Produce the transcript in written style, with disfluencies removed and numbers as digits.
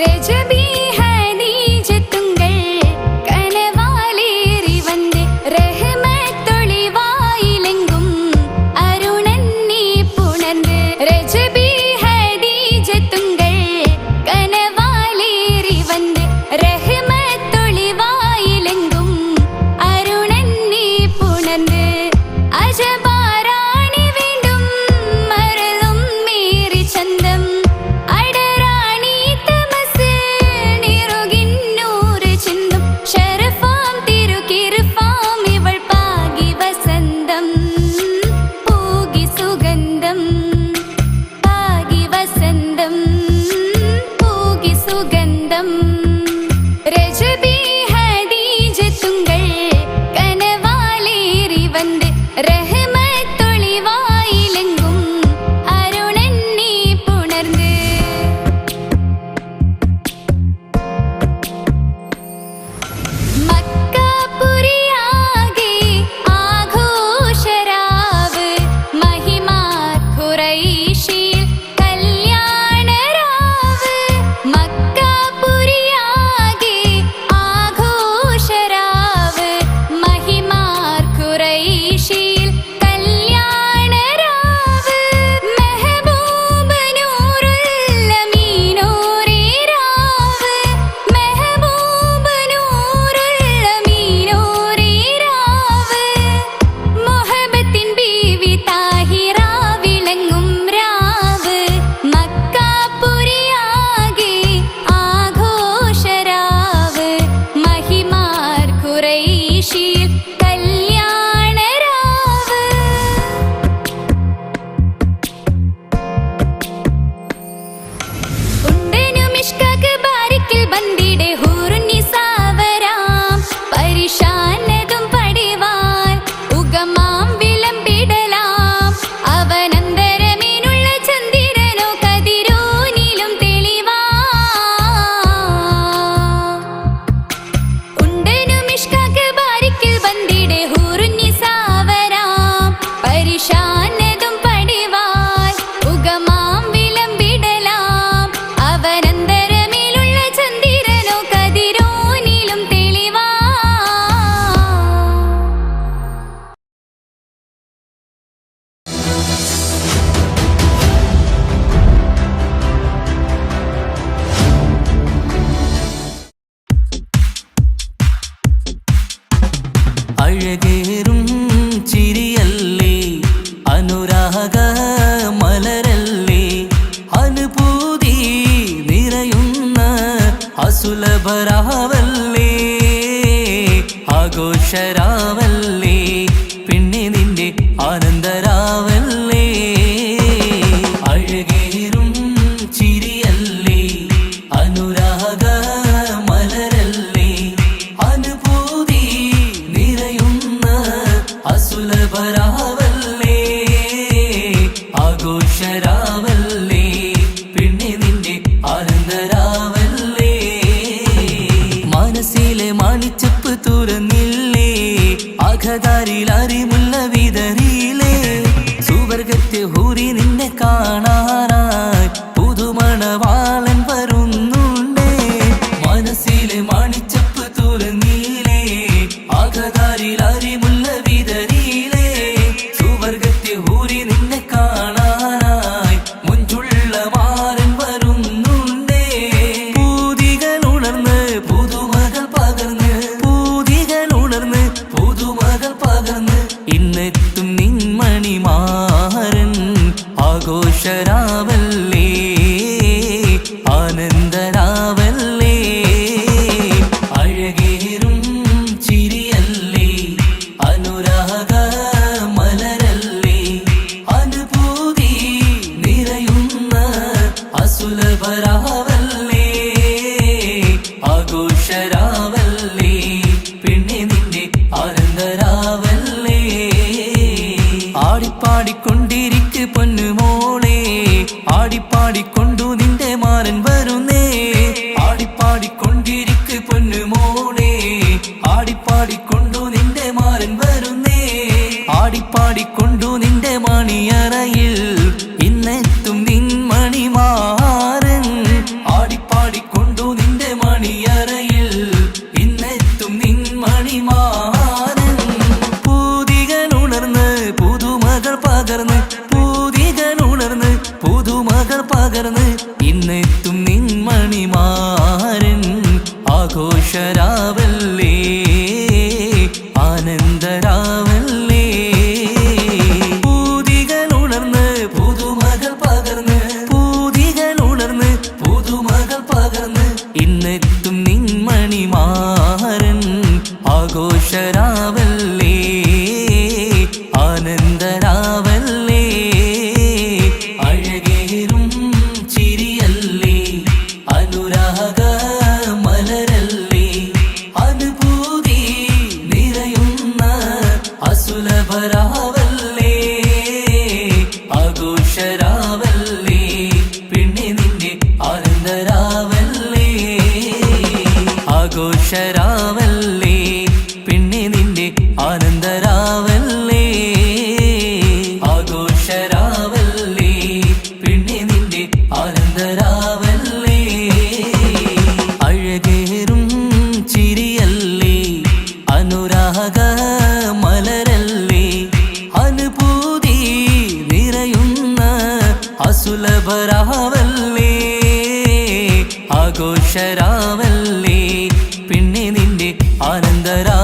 रजबी है नीजतुंगल कनवालेरी वंदे रहमतुलिवायिलेंगुम अरुणन्नी पुणर्ந்து रजबी है नीजतुंगल कनवालेरी वंदे रहमतुलिवायिलेंगुम अरुणन्नी पुणर्ந்து अजबाराणि वेंडुम मरलुम मेरी चंदम रजबी है नीजतुंगल कनवालेरी वंदे रहमतुलिवायिलेंगुम अरुणन्नी पुणर्ந்து മക്കാപുരിയാകെ ആഘോഷരാവ് മഹിമാ ഖുറൈശിയിൽ കല്യാണരാവ് മക്കാപുരിയാകെ ആഘോഷരാവ് മഹിമാ ഖുറൈശിയിൽ കല്യാണരാവ് മെഹബൂബ് നൂറുൽ അമീനോരേ രാവ് മെഹബൂബ് നൂറുൽ അമീനോരേ രാവ് മുഹബത്തിൻ ബീവി താഹിറ വിളങ്ങും രാവ് മക്കാപുരിയാകെ ആഘോഷരാവ് മഹിമാർ ഖുറൈശിയിൽ കല്യാണരാവ് ഉണ്ടനു മിഷ്കാക്ക് ബാരിക്കിൽ ബന്ദിടെ ഹൂറുന്നിസാവരാം പരിശാനതും പടിവാൻ ഉഗമാം വിളമ്പിടലാം അവനന്തരമേനുള്ള ചന്ദ്രനോ കതിരോനിലും തെളിവാ ഉണ്ടനു മിഷ്കാക്ക് ബാരിക്കിൽ ബന്ദിടെ ഹൂറുന്നിസാവരാം പരിശാനതും പടിവാൻ ഉഗമാം വിളമ്പിടലാം അവനന്തരമേലുള്ള ചന്ദ്രനോ കതിരോനിലും തെളിവാ അഴകേറും ചിരിയല്ലേ അനുരാഗ മലരല്ലേ അനുഭൂതി നിറയുന്ന അസുലഭരാവല്ലേ ആഘോഷരാവല്ലേ പിന്നെ നിന്റെ ആനന്ദരാവല്ലേ അഴകേറും ചിരിയല്ലേ അനുരാഗ മലരല്ലേ അനുഭൂതി നിറയുന്ന അസുലഭരാവല്ലേ ആഘോഷരാവല്ലേ പിന്നെ നിന്റെ ആനന്ദരാവല്ലേ മനസ്സിലെ മാണിച്ചപ്പ് തുറന്നില്ലേ അഖദാരിൽ അറിമുല്ല വിതറിയില്ലേ സുവർഗത്തെ ഹൂരി നിന്നെ കാണാനായി പുതുമണവാളൻ വരുന്നുണ്ടേ മനസ്സിലെ മാണിച്ചപ്പ് തുറന്നില്ലേ അഖദാരിൽ അറിമുല്ല വിതറിയില്ലേ സുവർഗത്തെ ഹൂരി നിന്നെ കാണാനായി മുഞ്ചുള്ള മാരൻ വരുന്നുണ്ടേ പൂതികൾ ഉണർന്ന് പുതുമകൾ പകർന്ന് പൂതികൾ ഉണർന്ന് പുതുമകൾ പകർന്ന് ഇന്നെത്തും നിൻമണിമാരൻ ആഘോഷരാവല്ലേ ആനന്ദരാവല്ലേ അഴകേറും ചിരിയല്ലേ അനുരാഗ മലരല്ലേ അനുഭൂതി മണിയറയിൽ ഇന്നെത്തും നിൻ മണിമാരൻ ആടിപ്പാടിക്കൊണ്ടു നിന്റെ മണിയറയിൽ ഇന്നെത്തും നിൻ മണിമാരൻ പൂതികനുണർന്ന് പുതുമകൾ പകർന്ന് പൂതികനുണർന്ന് പുതുമകൾ പകർന്ന് ഇന്നെത്തും നിൻ മണിമാരൻ ആഘോഷരാവല്ലേ ആനന്ദരാവല്ലേ പൂതികനുണർന്ന് പുതുമകൾ പകർന്ന് പൂതികനുണർന്ന് പുതുമകൾ പകർന്ന് ഇന്നെത്തും നിൻ മണിമാരൻ ആഘോഷരാവല്ലേ ആനന്ദരാവല്ലേ അഴകേറും ചിരിയല്ലേ അനുരാഗ മലരല്ലേ അനുഭൂതി നിറയുന്ന അസുലഭരാവല്ലേ ആഘോഷരാവല്ലേ പിന്നെ നിന്റെ ആനന്ദരാവല്ലേ ആഘോഷരാവല്ലേ പിന്നെ നിന്റെ ആനന്ദരാവല്ലേ ആഘോഷരാവല്ലേ പിന്നെ നിന്റെ ആനന്ദരാവല്ലേ അഴകേറും ചിരിയല്ലേ അനുരാഗ മലരല്ലേ അനുഭൂതി നിറയുന്ന അസുലഭരാവല്ലേ ആഘോഷരാവല്ലേ പിന്നെ നിന്റെ ആനന്ദരാ